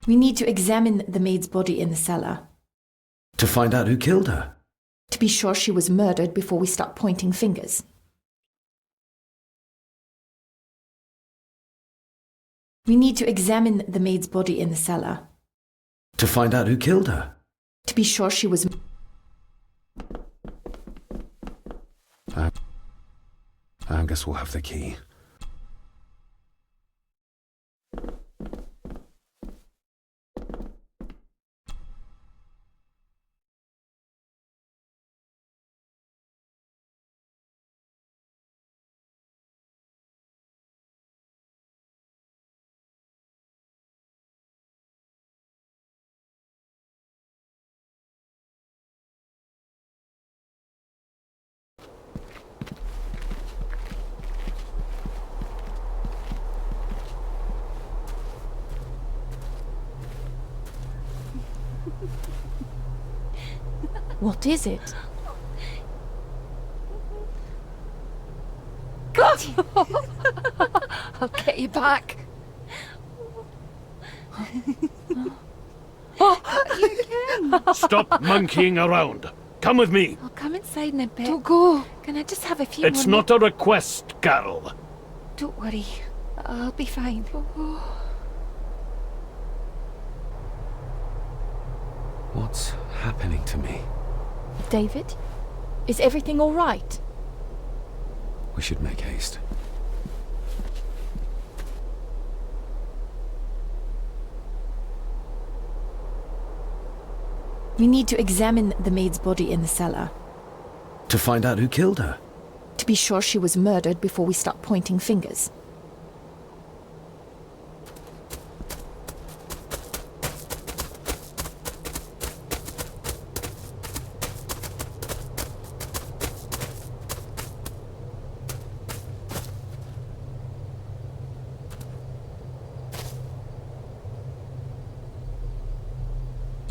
We need to examine the maid's body in the cellar. To find out who killed her? To be sure she was murdered before we start pointing fingers. We need to examine the maid's body in the cellar. To find out who killed her? To be sure she was... Angus will have the key. What is it? I'll get you back. Stop monkeying around. Come with me. I'll come inside in a bit. Don't go. Can I just have a few It's more not a request, Carol. Don't worry. I'll be fine. What's happening to me? David? Is everything all right? We should make haste. We need to examine the maid's body in the cellar. To find out who killed her? To be sure she was murdered before we start pointing fingers.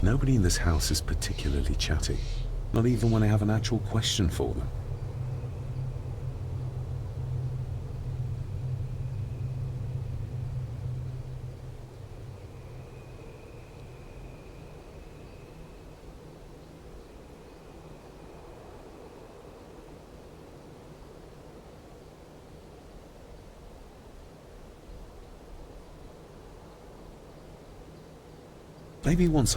Nobody in this house is particularly chatty. Not even when I have an actual question for them. Maybe once...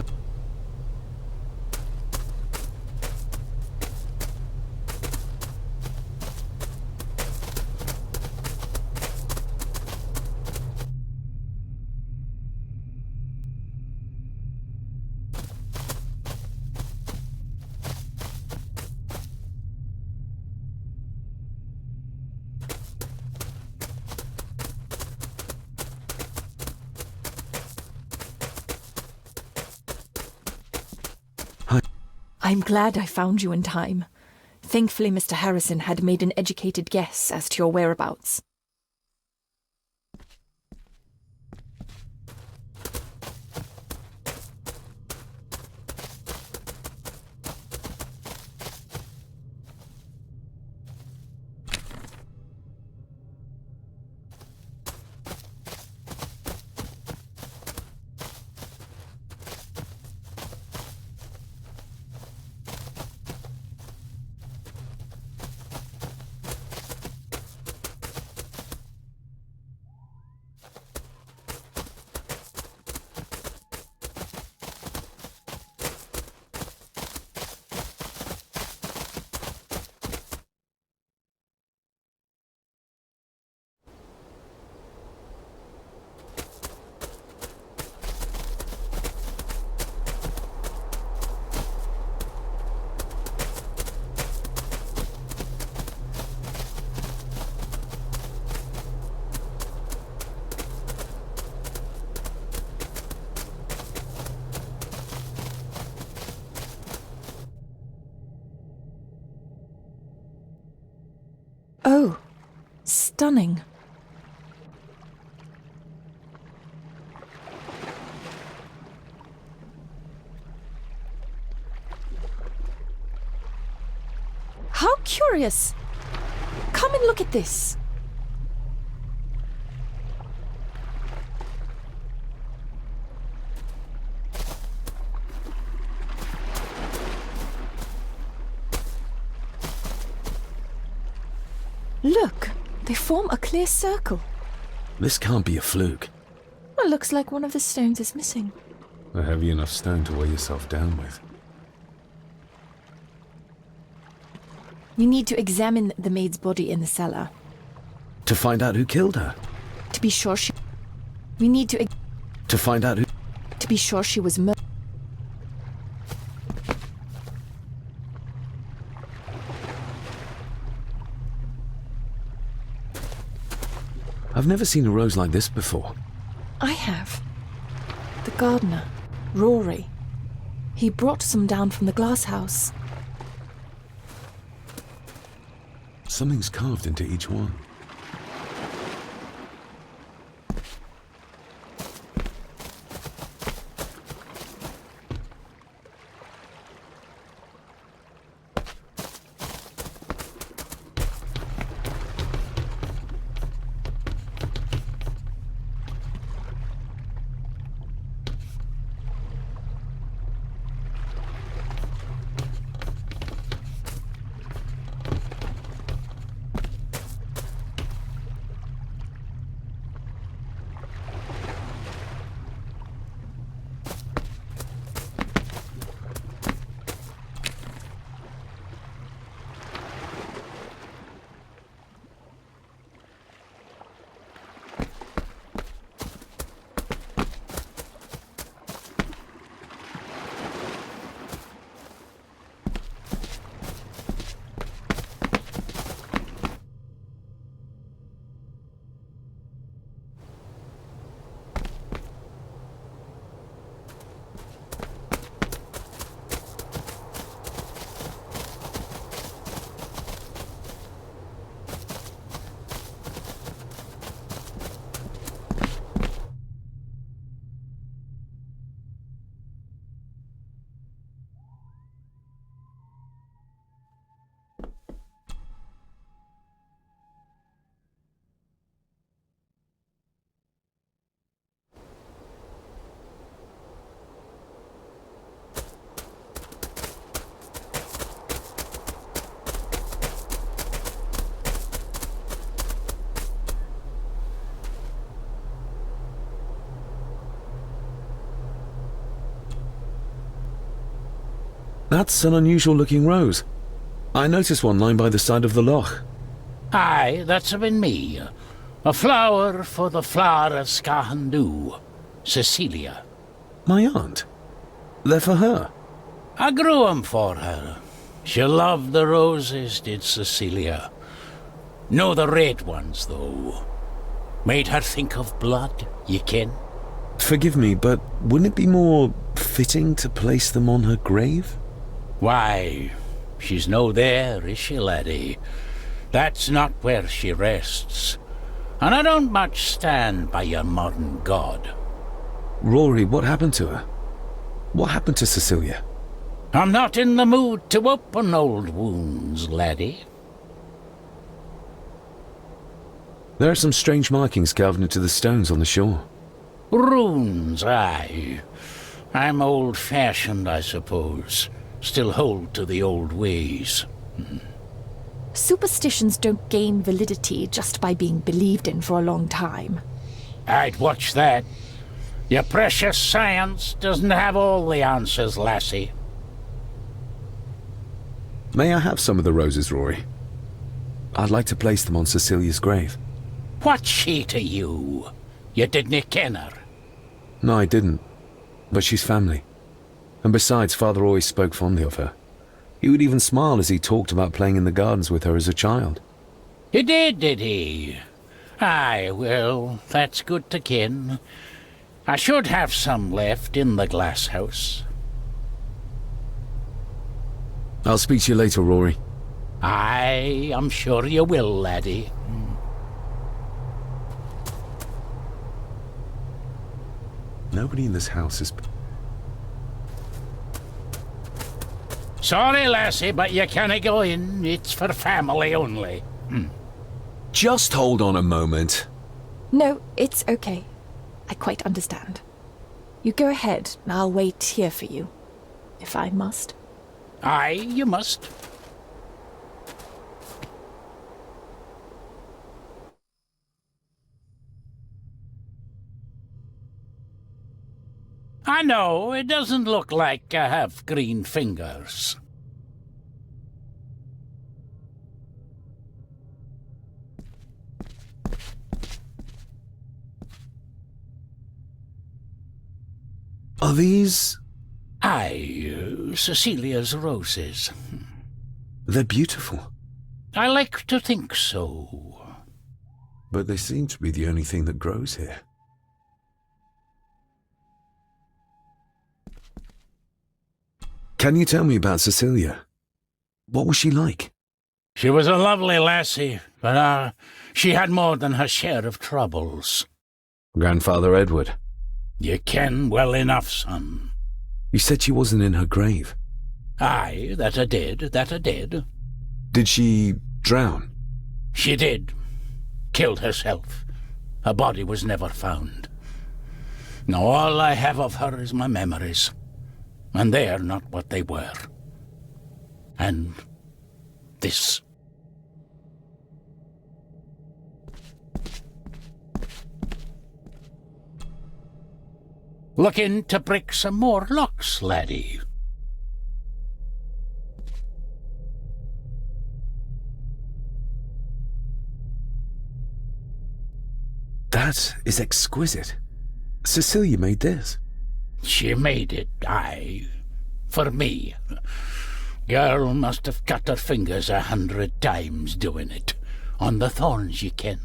I'm glad I found you in time. Thankfully, Mr. Harrison had made an educated guess as to your whereabouts. Oh, stunning. How curious! Come and look at this. Look, they form a clear circle. This can't be a fluke. Well, looks like one of the stones is missing. A heavy enough stone to weigh yourself down with. You need to examine the maid's body in the cellar. To find out who killed her. To be sure she... We need to... To find out who... To be sure she was murdered. I've never seen a rose like this before. I have. The gardener, Rory. He brought some down from the glass house. Something's carved into each one. That's an unusual-looking rose. I noticed one lying by the side of the loch. Aye, that's been me. A flower for the flower of Scahandoo, Cecilia. My aunt? They're for her? I grew 'em for her. She loved the roses, did Cecilia. No the red ones, though. Made her think of blood, ye ken. Forgive me, but wouldn't it be more fitting to place them on her grave? Why, she's no there, is she, laddie? That's not where she rests. And I don't much stand by your modern god. Rory, what happened to her? What happened to Cecilia? I'm not in the mood to open old wounds, laddie. There are some strange markings carved into the stones on the shore. Runes, aye. I'm old-fashioned, I suppose. Still hold to the old ways. Superstitions don't gain validity just by being believed in for a long time. I'd watch that. Your precious science doesn't have all the answers, lassie. May I have some of the roses, Rory? I'd like to place them on Cecilia's grave. What's she to you? You didn't ken her? No, I didn't. But she's family. And besides, Father always spoke fondly of her. He would even smile as he talked about playing in the gardens with her as a child. He did he? Aye, well, that's good to ken. I should have some left in the glass house. I'll speak to you later, Rory. Aye, I'm sure you will, laddie. Nobody in this house is... Sorry, lassie, but you can't go in. It's for family only. Just hold on a moment. No, it's okay. I quite understand. You go ahead, and I'll wait here for you, if I must. Aye, you must. I know, it doesn't look like I have green fingers. Are these... Aye, Cecilia's roses. They're beautiful. I like to think so. But they seem to be the only thing that grows here. Can you tell me about Cecilia? What was she like? She was a lovely lassie, but she had more than her share of troubles. Grandfather Edward. You ken well enough, son. You said she wasn't in her grave. Aye, that I did. Did she drown? She did. Killed herself. Her body was never found. Now all I have of her is my memories. And they are not what they were. And this. Looking to break some more locks, laddie. That is exquisite. Cecilia made this. She made it, aye. For me. Girl must have cut her fingers 100 times doing it. On the thorns, ye ken.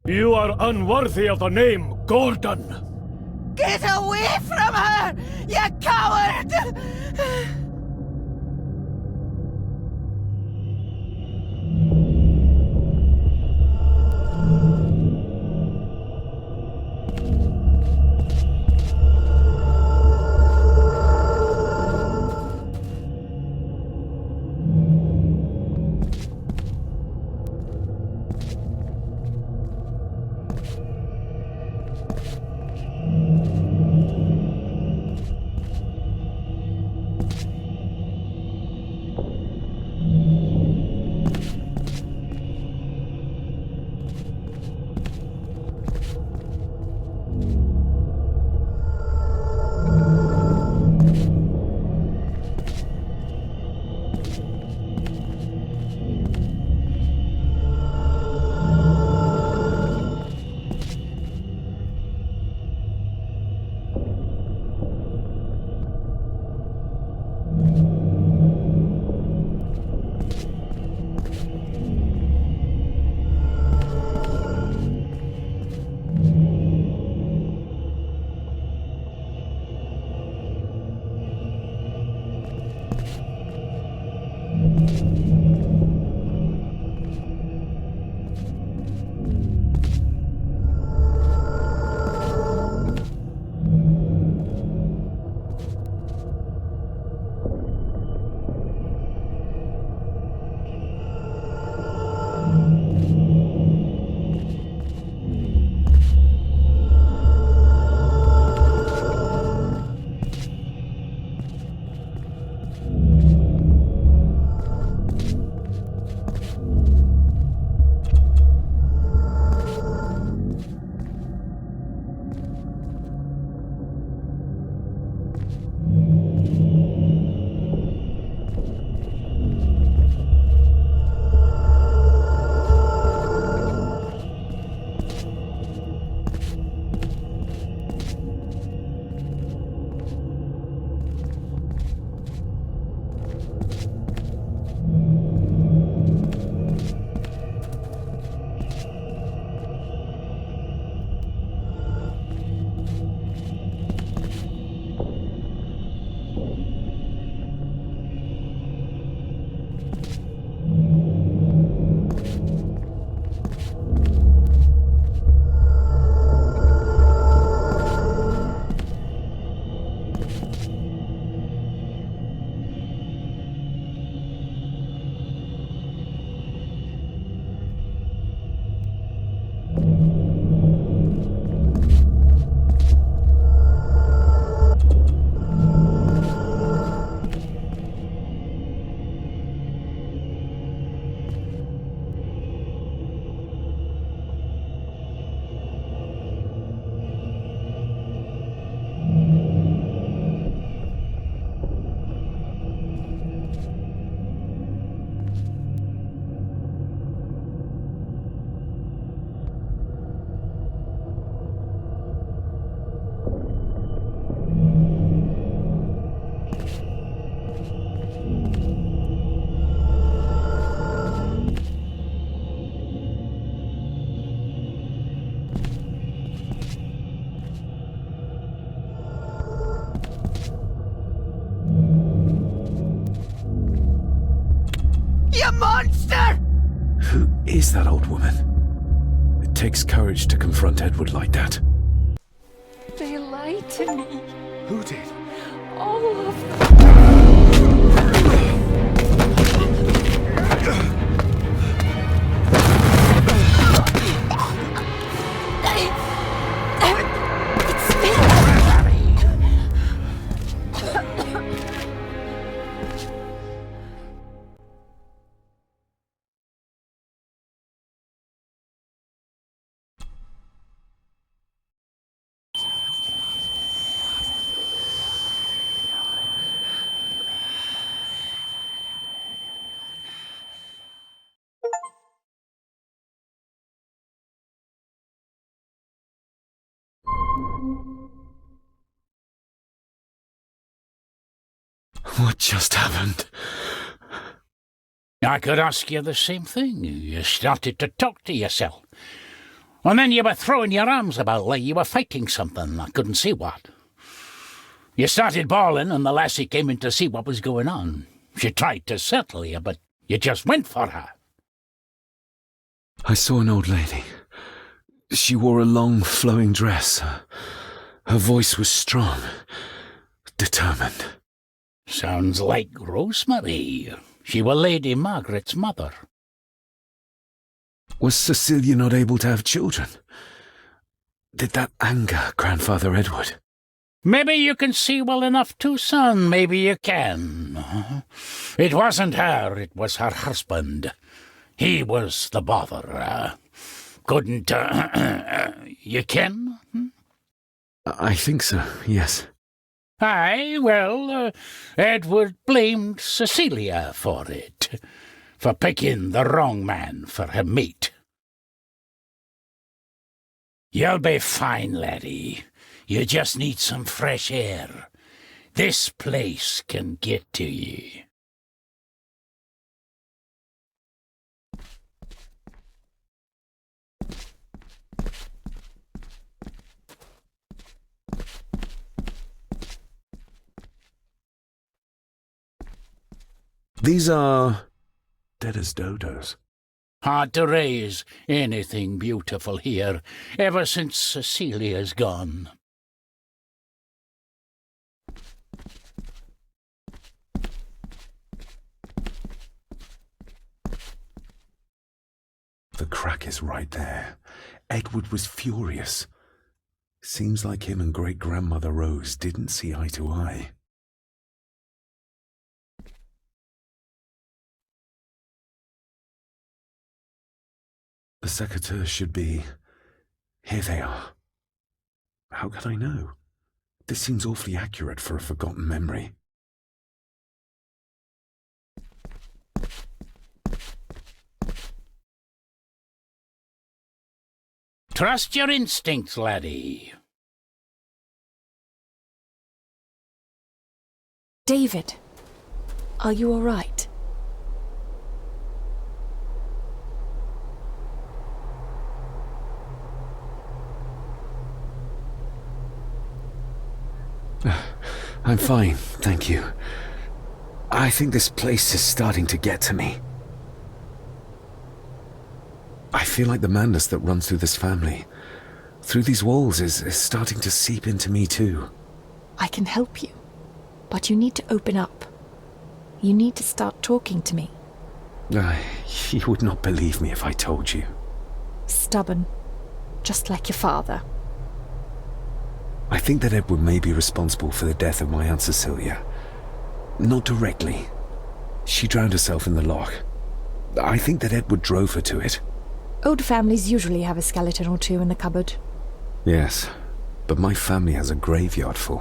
You are unworthy of the name Gordon. Get away from her, you coward! You monster! Who is that old woman? It takes courage to confront Edward like that. They lied to me. Who did? All of them. It's me. What just happened? I could ask you the same thing. You started to talk to yourself. And then you were throwing your arms about like you were fighting something. I couldn't see what. You started bawling and the lassie came in to see what was going on. She tried to settle you, but you just went for her. I saw an old lady. She wore a long, flowing dress. Her voice was strong, determined. Sounds like Rosemary. She was Lady Margaret's mother. Was Cecilia not able to have children? Did that anger Grandfather Edward? Maybe you can see well enough too, son. Maybe you can. It wasn't her, it was her husband. He was the bother. Couldn't, you ken? I think so, yes. Aye, well, Edward blamed Cecilia for it, for picking the wrong man for her mate. You'll be fine, laddie. You just need some fresh air. This place can get to you. These are dead as dodos. Hard to raise anything beautiful here, ever since Cecilia's gone. The crack is right there. Edward was furious. Seems like him and great-grandmother Rose didn't see eye to eye. The secateurs should be... Here they are. How could I know? This seems awfully accurate for a forgotten memory. Trust your instincts, laddie. David, are you all right? I'm fine, thank you. I think this place is starting to get to me. I feel like the madness that runs through this family, through these walls, is starting to seep into me too. I can help you, but you need to open up. You need to start talking to me. You would not believe me if I told you. Stubborn, just like your father. I think that Edward may be responsible for the death of my Aunt Cecilia. Not directly. She drowned herself in the loch. I think that Edward drove her to it. Old families usually have a skeleton or two in the cupboard. Yes, but my family has a graveyard full.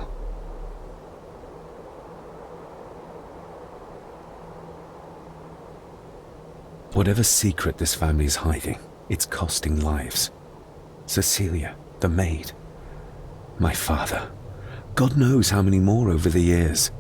Whatever secret this family is hiding, it's costing lives. Cecilia, the maid. My father. God knows how many more over the years.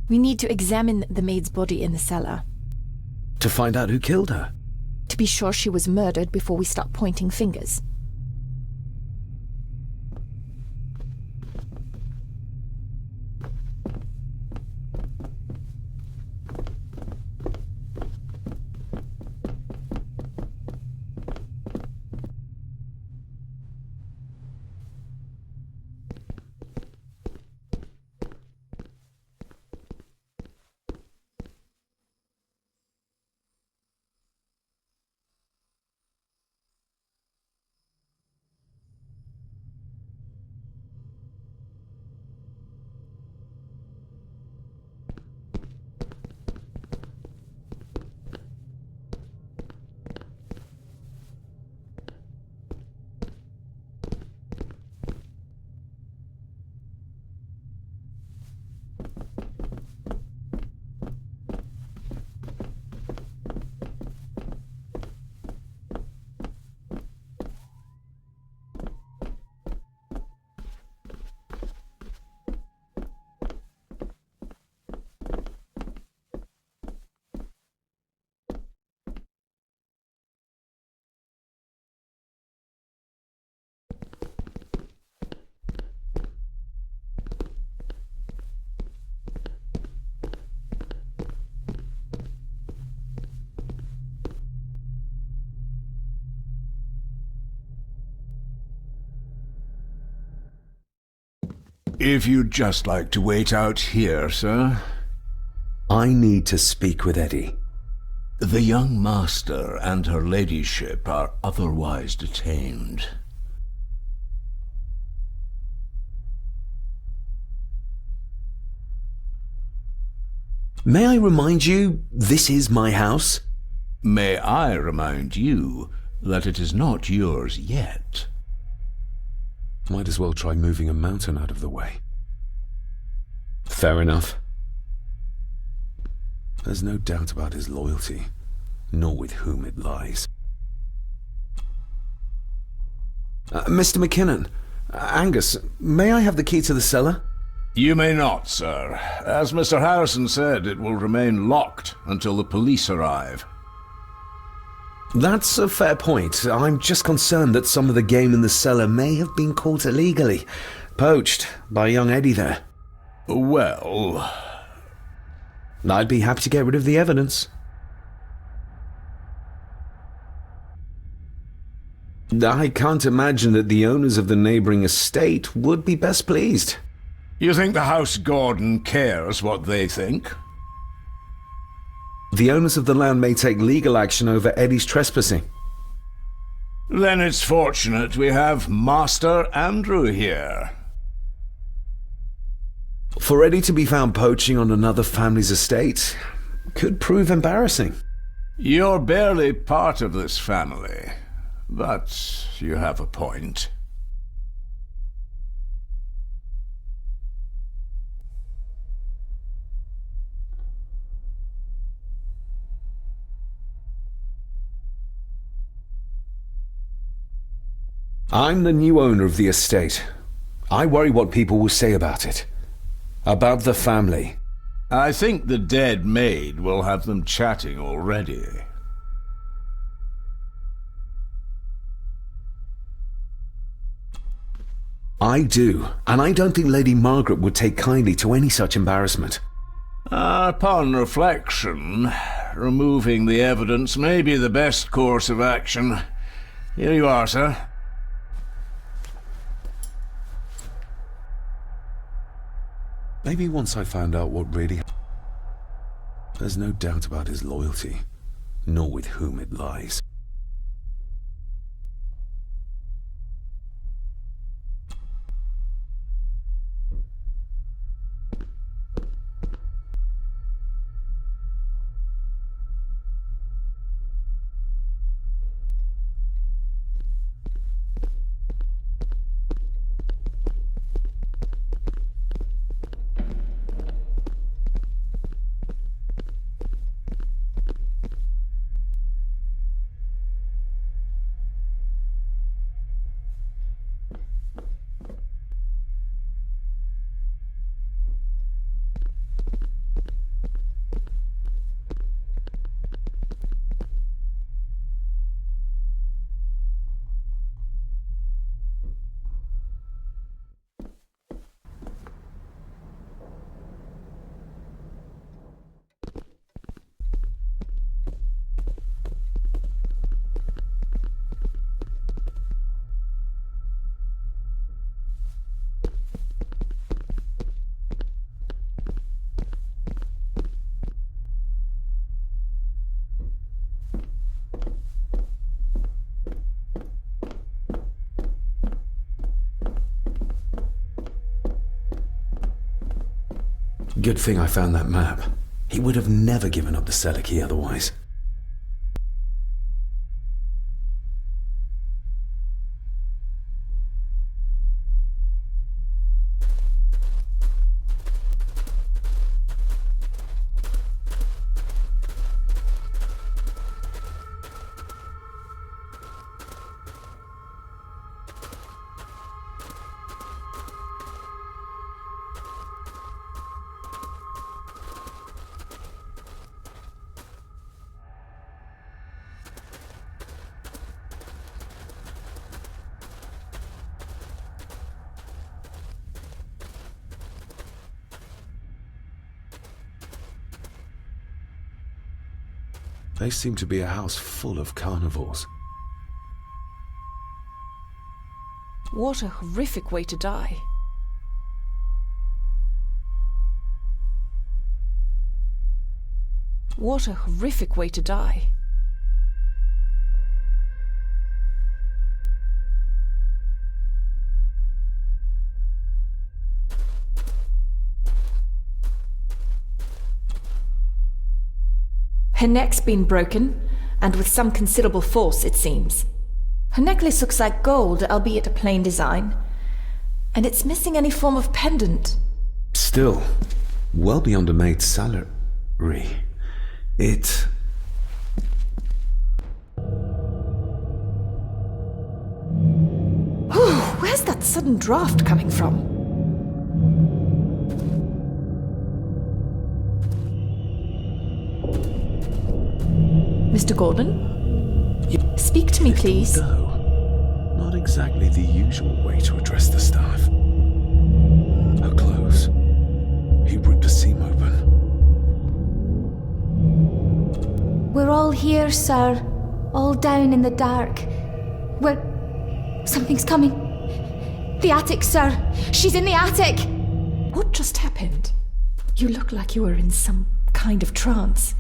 We need to examine the maid's body in the cellar. To find out who killed her? To be sure she was murdered before we start pointing fingers. If you'd just like to wait out here, sir. I need to speak with Eddie. The young master and her ladyship are otherwise detained. May I remind you, this is my house? May I remind you that it is not yours yet? Might as well try moving a mountain out of the way. Fair enough. There's no doubt about his loyalty, nor with whom it lies. Mr. McKinnon, Angus, may I have the key to the cellar? You may not, sir. As Mr. Harrison said, it will remain locked until the police arrive. That's a fair point. I'm just concerned that some of the game in the cellar may have been caught illegally, poached by young Eddie there. Well, I'd be happy to get rid of the evidence. I can't imagine that the owners of the neighboring estate would be best pleased. you think the House Gordon cares what they think? The owners of the land may take legal action over Eddie's trespassing. Then it's fortunate we have Master Andrew here. For Eddie to be found poaching on another family's estate could prove embarrassing. You're barely part of this family, but you have a point. I'm the new owner of the estate. I worry what people will say about it. About the family. I think the dead maid will have them chatting already. I do, and I don't think Lady Margaret would take kindly to any such embarrassment. Upon reflection, removing the evidence may be the best course of action. Here you are, sir. Maybe once I found out what really... There's no doubt about his loyalty, nor with whom it lies. Good thing I found that map. He would have never given up the cellar key otherwise. They seem to be a house full of carnivores. What a horrific way to die. What a horrific way to die. Her neck's been broken, and with some considerable force, it seems. Her necklace looks like gold, albeit a plain design, and it's missing any form of pendant. Still, well beyond a maid's salary. It... Where's that sudden draft coming from? Mr. Gordon? Speak to me, please. No, not exactly the usual way to address the staff. Her clothes. He ripped a seam open. We're all here, sir. All down in the dark. Something's coming. The attic, sir. She's in the attic! What just happened? You look like you were in some kind of trance.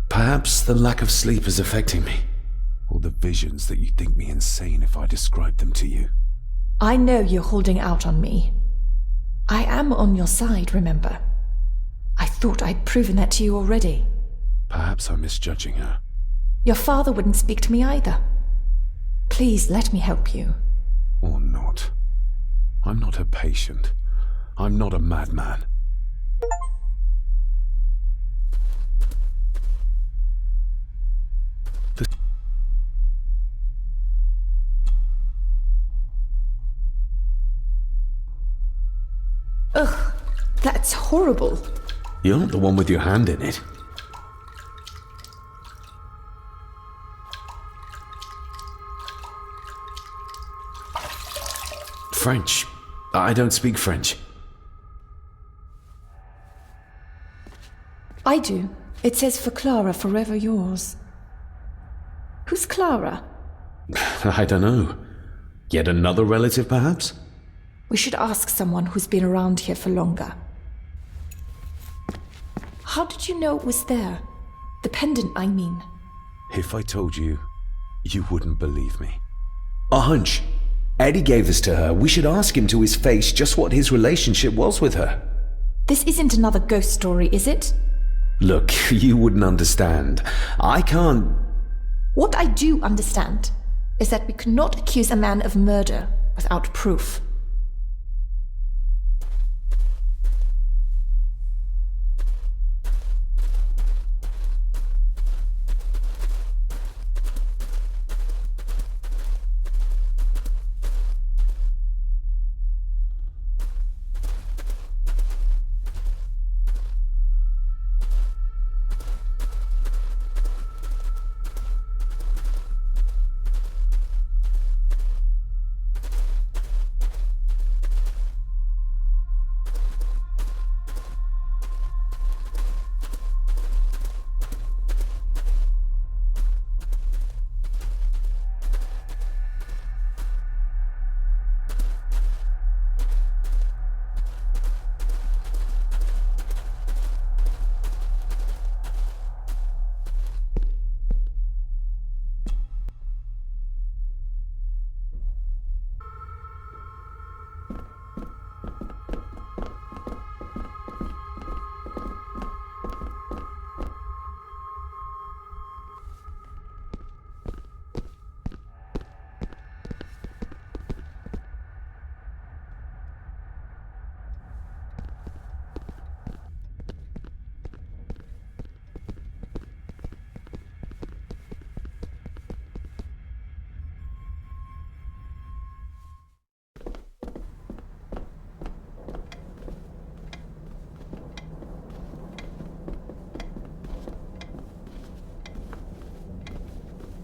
Perhaps the lack of sleep is affecting me. Or the visions that you'd think me insane if I described them to you. I know you're holding out on me. I am on your side, remember? I thought I'd proven that to you already. Perhaps I'm misjudging her. Your father wouldn't speak to me either. Please let me help you. Or not. I'm not her patient. I'm not a madman. Ugh, that's horrible. You're not the one with your hand in it. French. I don't speak French. I do. It says for Clara, forever yours. Who's Clara? I don't know. Yet another relative, perhaps? We should ask someone who's been around here for longer. How did you know it was there? The pendant, I mean. If I told you, you wouldn't believe me. A hunch. Eddie gave this to her. We should ask him to his face just what his relationship was with her. This isn't another ghost story, is it? Look, you wouldn't understand. I can't... What I do understand is that we cannot accuse a man of murder without proof.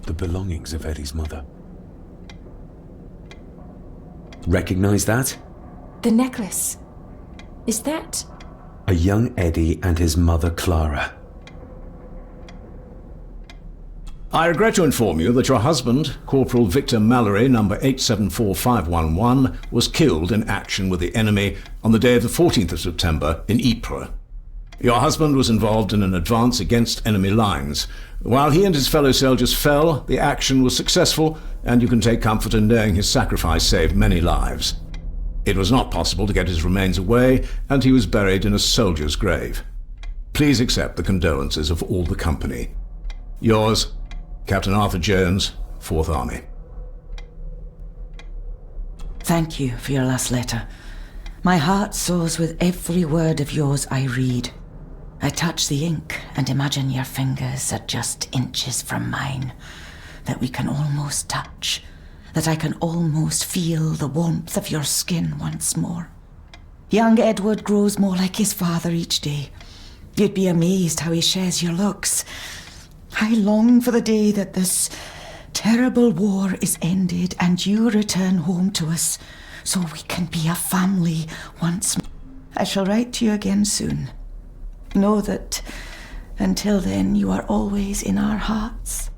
The belongings of Eddie's mother. Recognize that? The necklace. Is that... A young Eddie and his mother Clara. I regret to inform you that your husband, Corporal Victor Mallory, number 874511, was killed in action with the enemy on the day of the 14th of September in Ypres. Your husband was involved in an advance against enemy lines. While he and his fellow soldiers fell, the action was successful, and you can take comfort in knowing his sacrifice saved many lives. It was not possible to get his remains away, and he was buried in a soldier's grave. Please accept the condolences of all the company. Yours, Captain Arthur Jones, 4th Army. Thank you for your last letter. My heart soars with every word of yours I read. I touch the ink and imagine your fingers are just inches from mine, that we can almost touch, that I can almost feel the warmth of your skin once more. Young Edward grows more like his father each day. You'd be amazed how he shares your looks. I long for the day that this terrible war is ended and you return home to us, so we can be a family once more. I shall write to you again soon. Know that until then you are always in our hearts.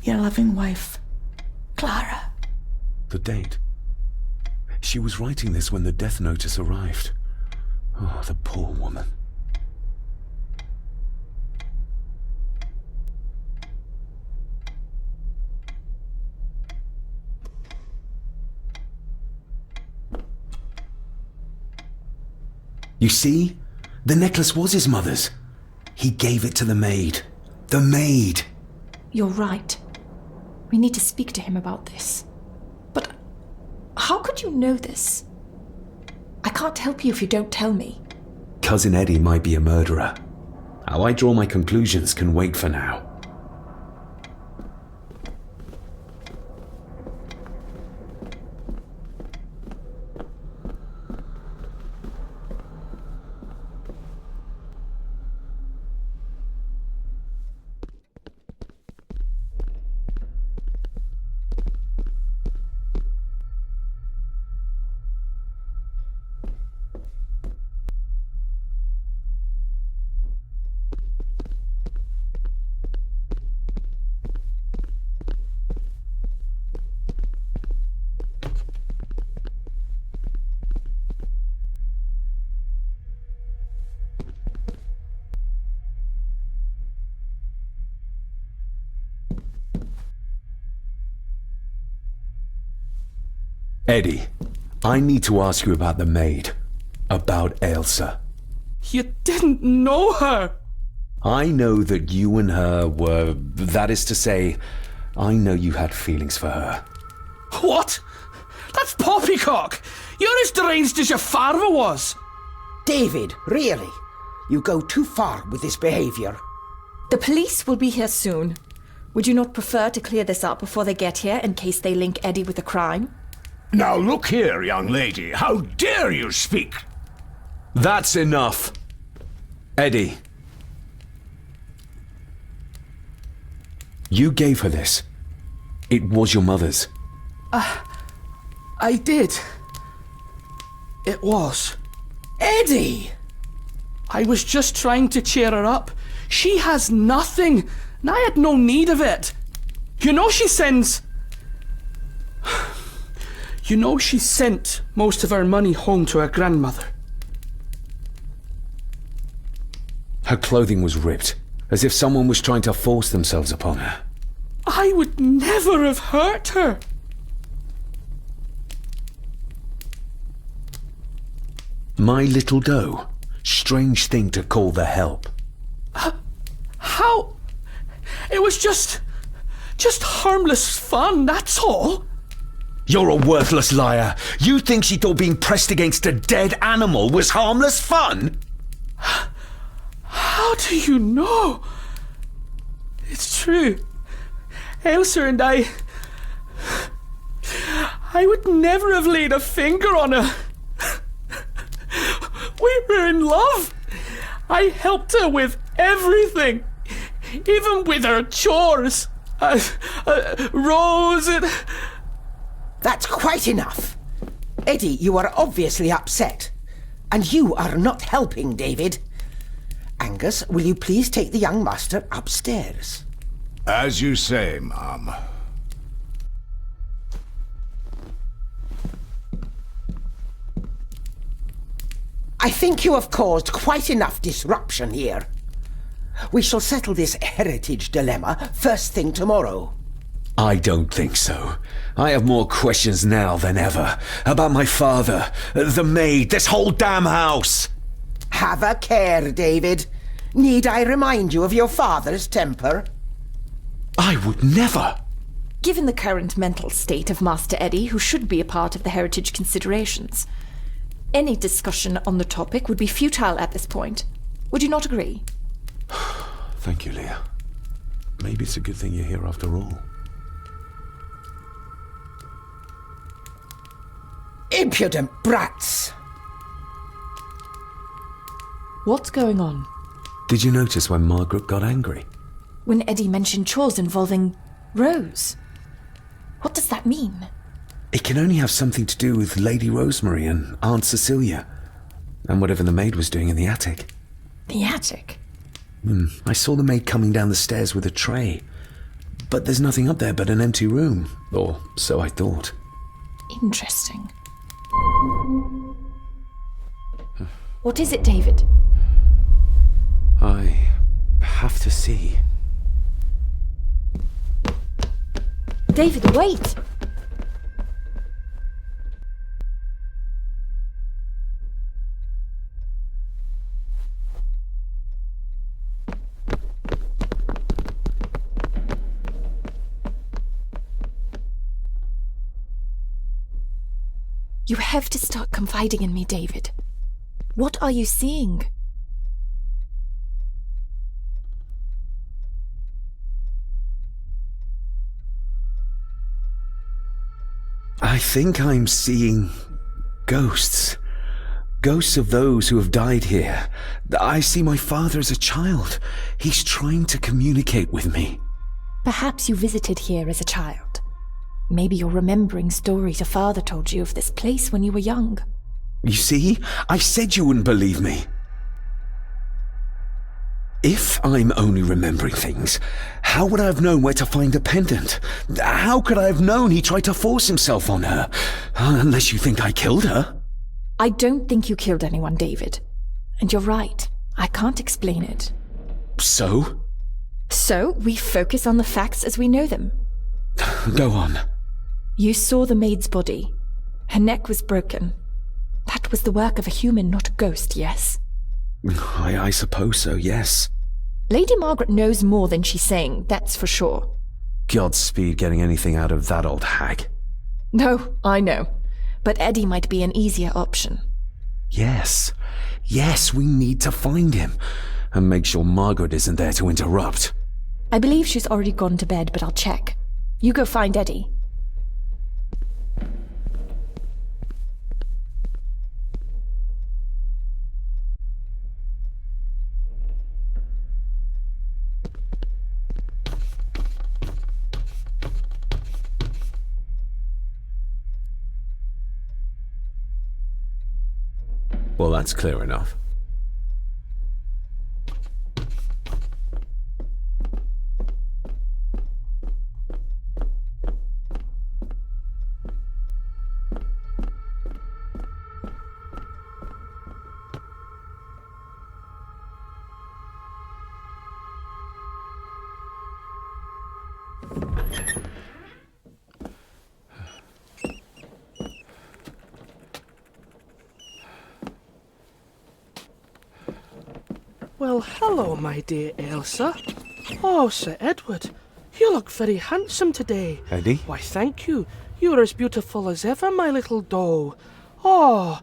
Your loving wife, Clara. The date. She was writing this when the death notice arrived. Oh, the poor woman. You see? The necklace was his mother's. He gave it to the maid. The maid! You're right. We need to speak to him about this. But how could you know this? I can't help you if you don't tell me. Cousin Eddie might be a murderer. How I draw my conclusions can wait for now. Eddie, I need to ask you about the maid. About Ailsa. You didn't know her! I know that you and her were... That is to say, I know you had feelings for her. What? That's poppycock! You're as deranged as your father was! David, really? You go too far with this behavior. The police will be here soon. Would you not prefer to clear this up before they get here in case they link Eddie with the crime? Now look here, young lady. How dare you speak? That's enough. Eddie. You gave her this. It was your mother's. I did. It was. Eddie! I was just trying to cheer her up. She has nothing, and I had no need of it. You know she sends... You know she sent most of her money home to her grandmother. Her clothing was ripped, as if someone was trying to force themselves upon her. I would never have hurt her. My little doe. Strange thing to call the help. How? It was just harmless fun, that's all. You're a worthless liar. You think she thought being pressed against a dead animal was harmless fun? How do you know? It's true. Ailsa and I would never have laid a finger on her. We were in love. I helped her with everything, even with her chores. Rose, That's quite enough. Eddie, you are obviously upset. And you are not helping, David. Angus, will you please take the young master upstairs? As you say, Mum. I think you have caused quite enough disruption here. We shall settle this heritage dilemma first thing tomorrow. I don't think so. I have more questions now than ever. About my father, the maid, this whole damn house! Have a care, David. Need I remind you of your father's temper? I would never! Given the current mental state of Master Eddie, who should be a part of the heritage considerations, any discussion on the topic would be futile at this point. Would you not agree? Thank you, Leah. Maybe it's a good thing you're here after all. Impudent brats! What's going on? Did you notice when Margaret got angry? When Eddie mentioned chores involving Rose. What does that mean? It can only have something to do with Lady Rosemary and Aunt Cecilia, and whatever the maid was doing in the attic. The attic? I saw the maid coming down the stairs with a tray, but there's nothing up there but an empty room, or so I thought. Interesting. What is it, David? I have to see. David, wait! You have to start confiding in me, David. What are you seeing? I think I'm seeing ghosts. Ghosts of those who have died here. I see my father as a child. He's trying to communicate with me. Perhaps you visited here as a child. Maybe you're remembering stories your father told you of this place when you were young. You see? I said you wouldn't believe me. If I'm only remembering things, how would I have known where to find a pendant? How could I have known he tried to force himself on her? Unless you think I killed her. I don't think you killed anyone, David. And you're right. I can't explain it. So? So, we focus on the facts as we know them. Go on. You saw the maid's body. Her neck was broken. That was the work of a human, not a ghost, yes? I suppose so, yes. Lady Margaret knows more than she's saying, that's for sure. Godspeed getting anything out of that old hag. No, I know. But Eddie might be an easier option. Yes. Yes, we need to find him. And make sure Margaret isn't there to interrupt. I believe she's already gone to bed, but I'll check. You go find Eddie. Well, that's clear enough. Well, hello, my dear Elsa. Oh, Sir Edward, you look very handsome today. Eddie? Why, thank you. You're as beautiful as ever, my little doll. Oh,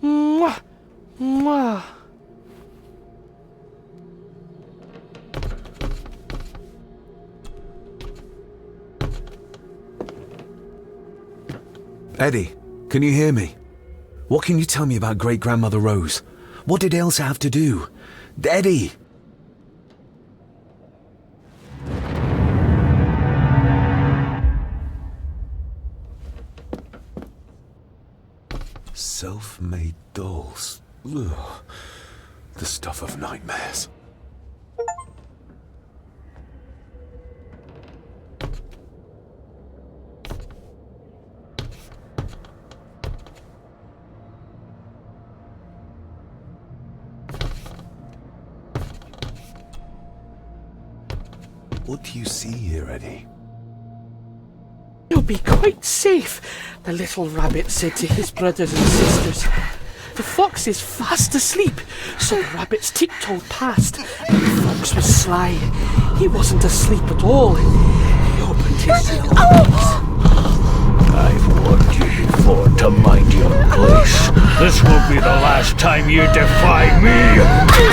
mwah, mwah. Eddie, can you hear me? What can you tell me about great-grandmother Rose? What did Elsa have to do? Eddie! Self-made dolls. Ugh. The stuff of nightmares. What do you see here, Eddie? You'll be quite safe, the little rabbit said to his brothers and sisters. The fox is fast asleep, so the rabbits tiptoed past. The fox was sly. He wasn't asleep at all. He opened his eyes. I've warned you before to mind your place. This will be the last time you defy me!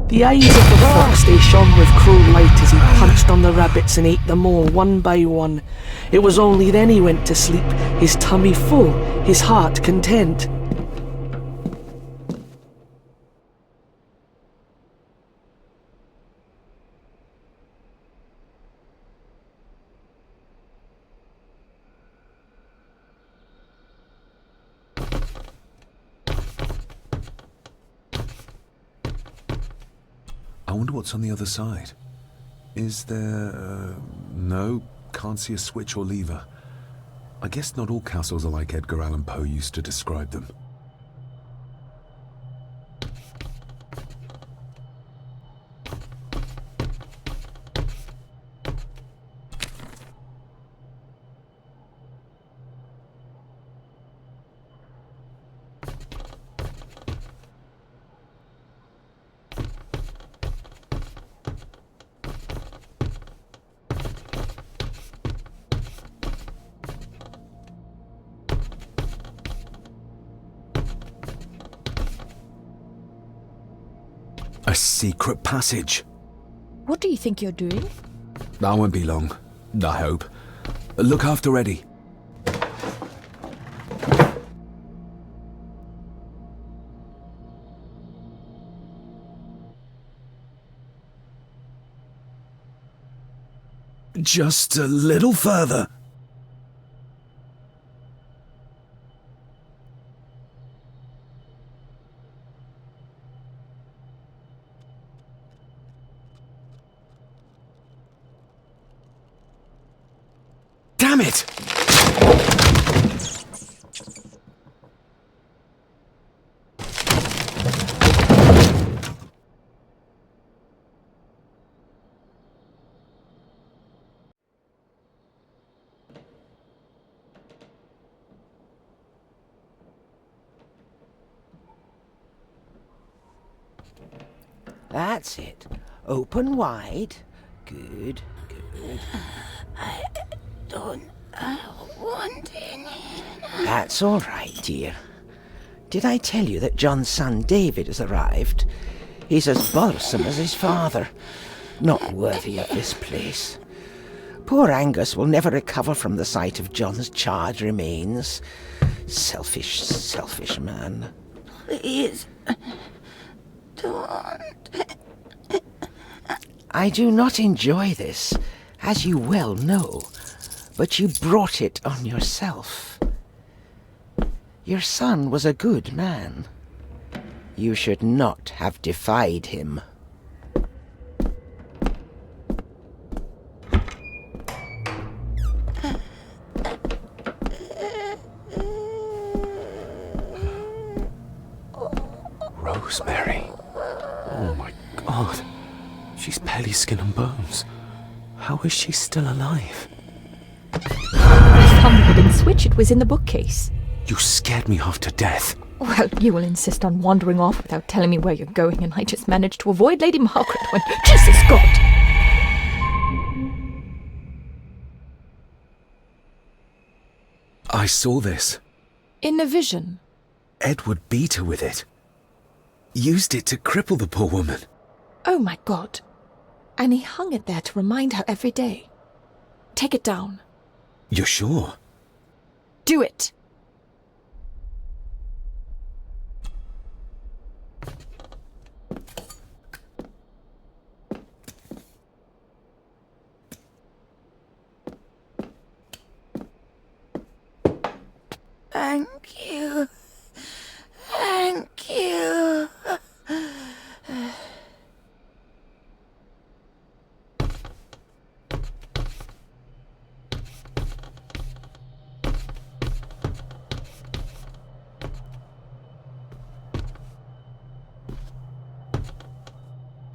The eyes of the fox, they shone with cruel light as he punched on the rabbits and ate them all one by one. It was only then he went to sleep, his tummy full, his heart content. I wonder what's on the other side. Is there... no, can't see a switch or lever. I guess not all castles are like Edgar Allan Poe used to describe them. A secret passage. What do you think you're doing? I won't be long, I hope. Look after Eddie. Just a little further. Damn it! That's it. Open wide. Good, good. I don't want any. That's all right, dear. Did I tell you that John's son David has arrived? He's as bothersome as his father. Not worthy of this place. Poor Angus will never recover from the sight of John's charred remains. Selfish, selfish man. Please, don't. I do not enjoy this, as you well know, but you brought it on yourself. Your son was a good man. You should not have defied him. Rosemary. Oh my God. She's barely skin and bones. How is she still alive? I found the hidden switch. It was in the bookcase. You scared me half to death. Well, you will insist on wandering off without telling me where you're going, and I just managed to avoid Lady Margaret when... Jesus God! I saw this. In a vision. Edward beat her with it. Used it to cripple the poor woman. Oh my God. And he hung it there to remind her every day. Take it down. You're sure? Do it! Thank you. Thank you.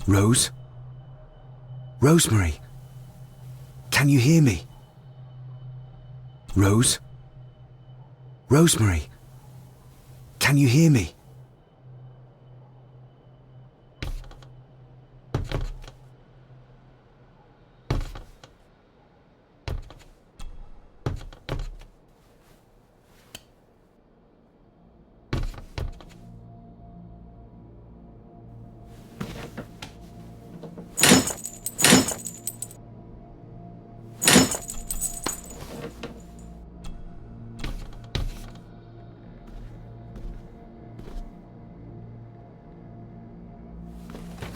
Rose? Rosemary? Can you hear me? Rose? Rosemary? Can you hear me?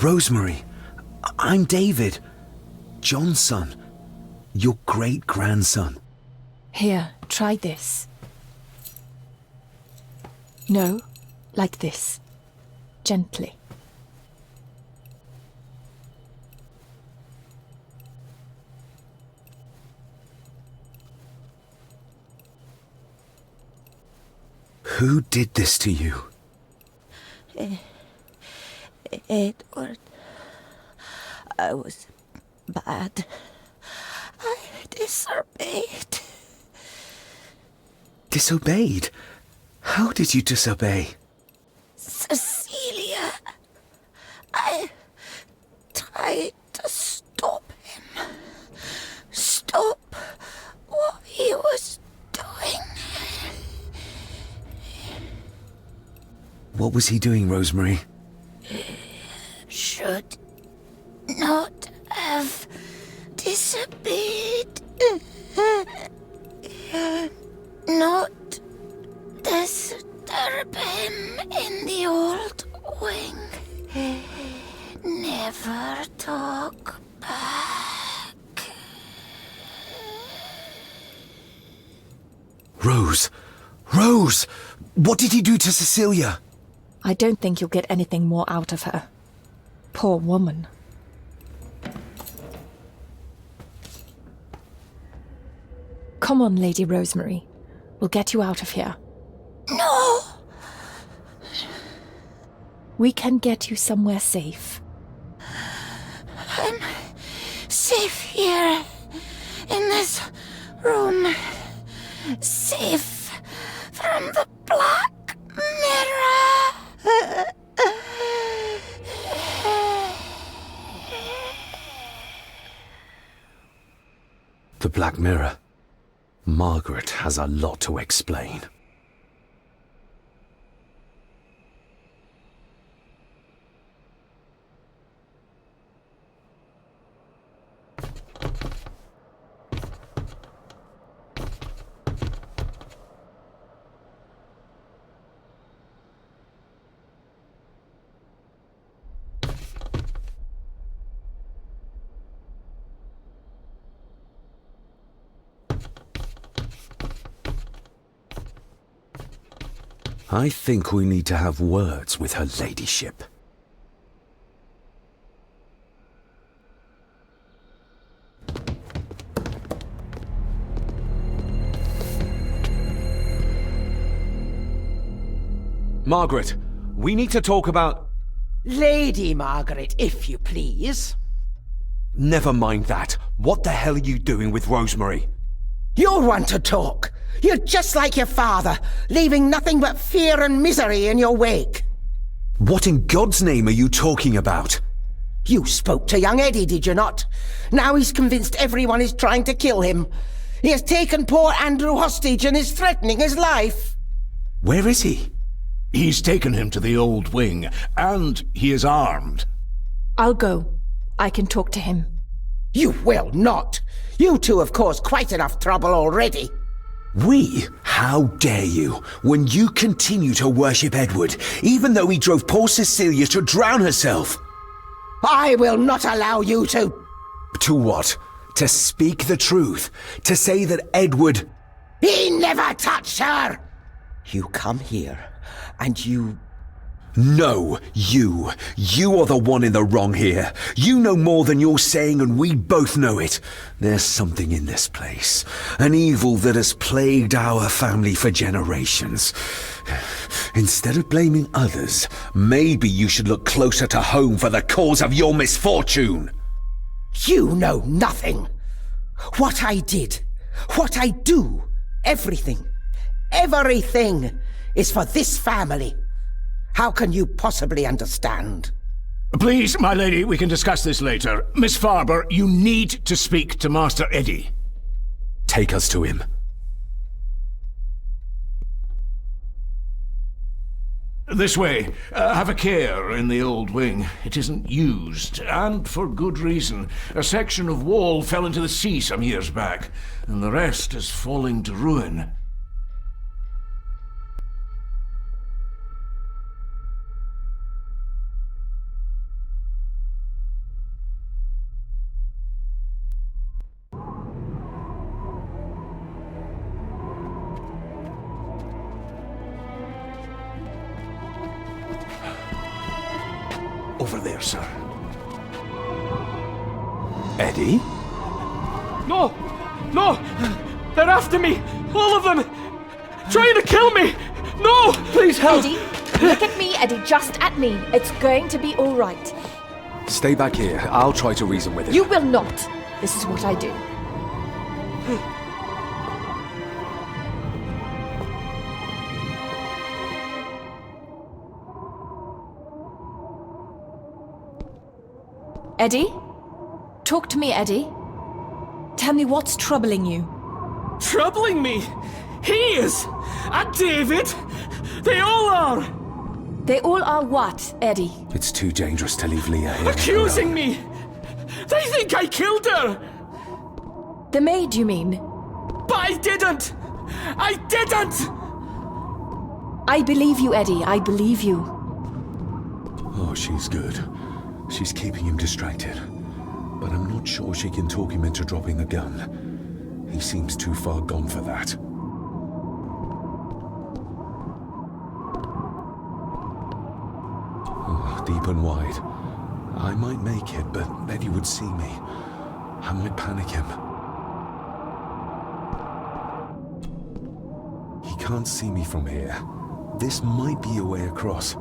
Rosemary, I'm David, John's son, your great-grandson. Here, try this. No, like this. Gently. Who did this to you? Edward, I was bad. I disobeyed. Disobeyed? How did you disobey? Cecilia, I tried to stop him. Stop what he was doing. What was he doing, Rosemary? Should not have disobeyed. Not disturb him in the old wing. Never talk back. Rose! Rose! What did he do to Cecilia? I don't think you'll get anything more out of her. Poor woman. Come on, Lady Rosemary. We'll get you out of here. No! We can get you somewhere safe. I'm safe here, in this room. Safe from the Black Mirror. The Black Mirror. Margaret has a lot to explain. I think we need to have words with her ladyship. Margaret, we need to talk about... Lady Margaret, if you please. Never mind that. What the hell are you doing with Rosemary? You're one to talk. You're just like your father, leaving nothing but fear and misery in your wake. What in God's name are you talking about? You spoke to young Eddie, did you not? Now he's convinced everyone is trying to kill him. He has taken poor Andrew hostage and is threatening his life. Where is he? He's taken him to the old wing, and he is armed. I'll go. I can talk to him. You will not. You two have caused quite enough trouble already. We? How dare you, when you continue to worship Edward, even though he drove poor Cecilia to drown herself? I will not allow you to... To what? To speak the truth? To say that Edward... He never touched her! You come here, and you... No, you. You are the one in the wrong here. You know more than you're saying, and we both know it. There's something in this place. An evil that has plagued our family for generations. Instead of blaming others, maybe you should look closer to home for the cause of your misfortune. You know nothing. What I did, what I do, everything is for this family. How can you possibly understand? Please, my lady, we can discuss this later. Miss Farber, you need to speak to Master Eddie. Take us to him. This way. Have a care in the old wing. It isn't used, and for good reason. A section of wall fell into the sea some years back, and the rest is falling to ruin. Over there, sir. Eddie? No! No! They're after me! All of them! Trying to kill me! No! Please help! Eddie, look at me, Eddie, just at me. It's going to be all right. Stay back here. I'll try to reason with him. You will not. This is what I do. Eddie? Talk to me, Eddie. Tell me what's troubling you. Troubling me? He is! And David! They all are! They all are what, Eddie? It's too dangerous to leave Leah here. Accusing me! They think I killed her! The maid, you mean? But I didn't! I didn't! I believe you, Eddie. I believe you. Oh, she's good. She's keeping him distracted. But I'm not sure she can talk him into dropping the gun. He seems too far gone for that. Oh, deep and wide. I might make it, but Eddie would see me. I might panic him. He can't see me from here. This might be a way across.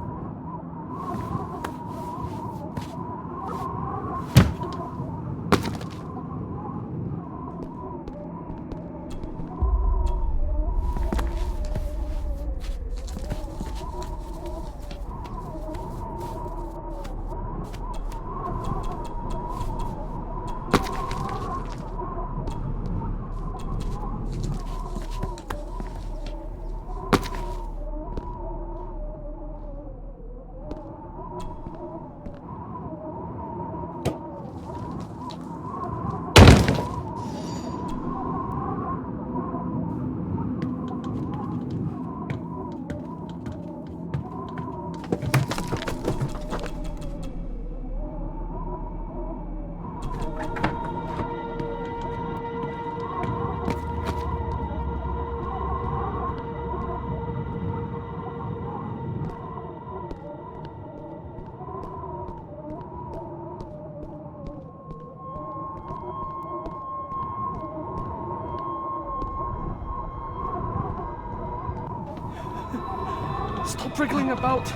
Stop wriggling about.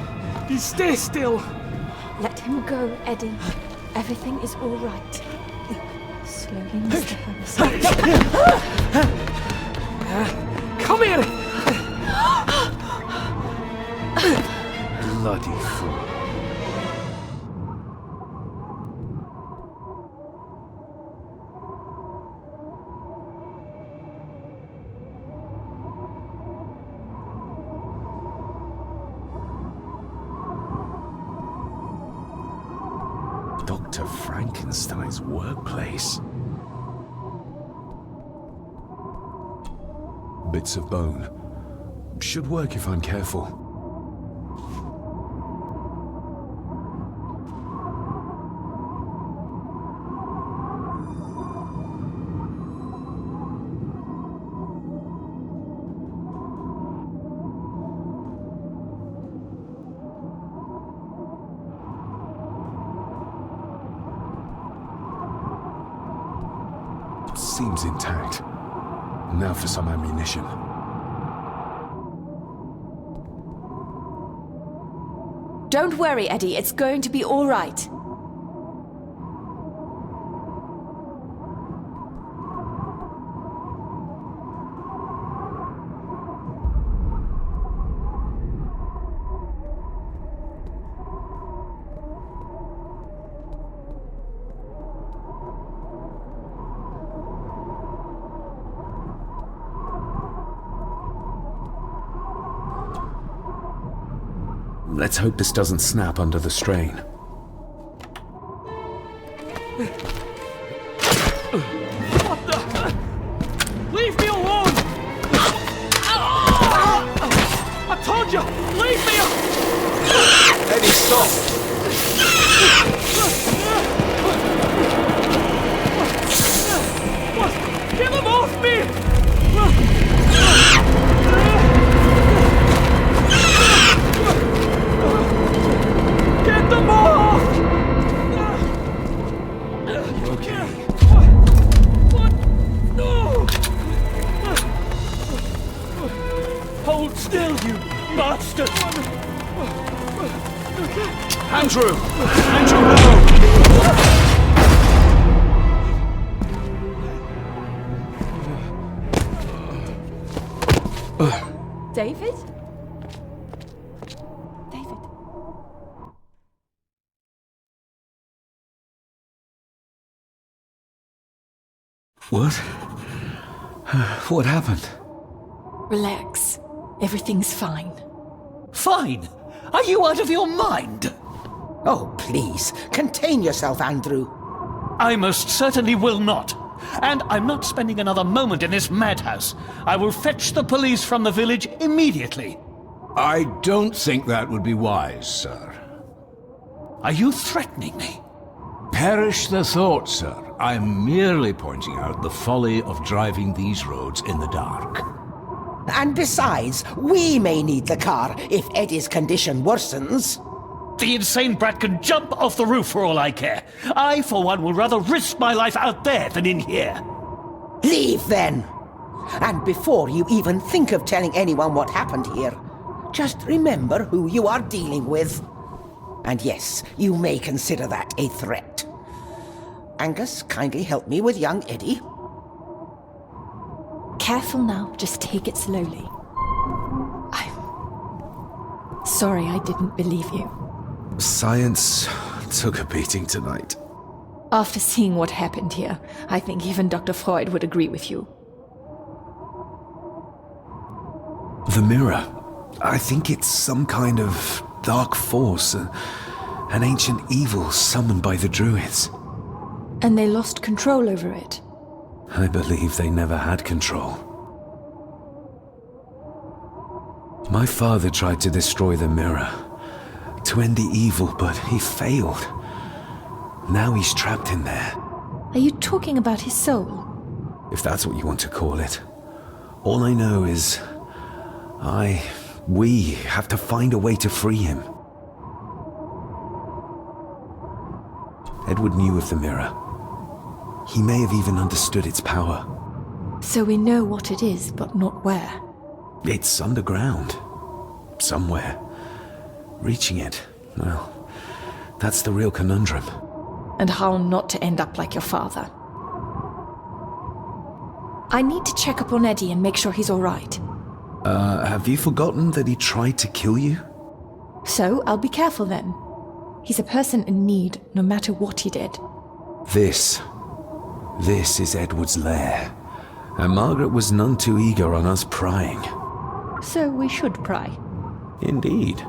You stay still. Let him go, Eddie. Everything is all right. Slowly, Mr. Harrison. Come here! Bloody fool. Dr. Frankenstein's workplace. Bits of bone. Should work if I'm careful. seems intact. Now for some ammunition. Don't worry, Eddie. It's going to be all right. Let's hope this doesn't snap under the strain. What the? Leave me alone! I told you, leave me alone! Eddie, stop! What? Get them off me! Get them off! You okay? What? No! Hold still, you bastard! Andrew! Andrew, no! David? David? What? What happened? Relax. Everything's fine. Fine? Are you out of your mind? Oh, please, contain yourself, Andrew. I most certainly will not. And I'm not spending another moment in this madhouse. I will fetch the police from the village immediately. I don't think that would be wise, sir. Are you threatening me? Perish the thought, sir. I'm merely pointing out the folly of driving these roads in the dark. And besides, we may need the car if Eddie's condition worsens. The insane brat can jump off the roof for all I care. I, for one, will rather risk my life out there than in here. Leave, then! And before you even think of telling anyone what happened here, just remember who you are dealing with. And yes, you may consider that a threat. Angus, kindly help me with young Eddie. Careful now. Just take it slowly. I'm sorry I didn't believe you. Science took a beating tonight. After seeing what happened here, I think even Dr. Freud would agree with you. The mirror. I think it's some kind of dark force, an ancient evil summoned by the Druids. And they lost control over it. I believe they never had control. My father tried to destroy the mirror, to end the evil, but he failed. Now he's trapped in there. Are you talking about his soul? If that's what you want to call it. All I know is we have to find a way to free him. Edward knew of the mirror. He may have even understood its power. So we know what it is, but not where. It's underground. Somewhere. Reaching it, well, that's the real conundrum. And how not to end up like your father. I need to check up on Eddie and make sure he's all right. Have you forgotten that he tried to kill you? So, I'll be careful then. He's a person in need, no matter what he did. This is Edward's lair. And Margaret was none too eager on us prying. So we should pry. Indeed.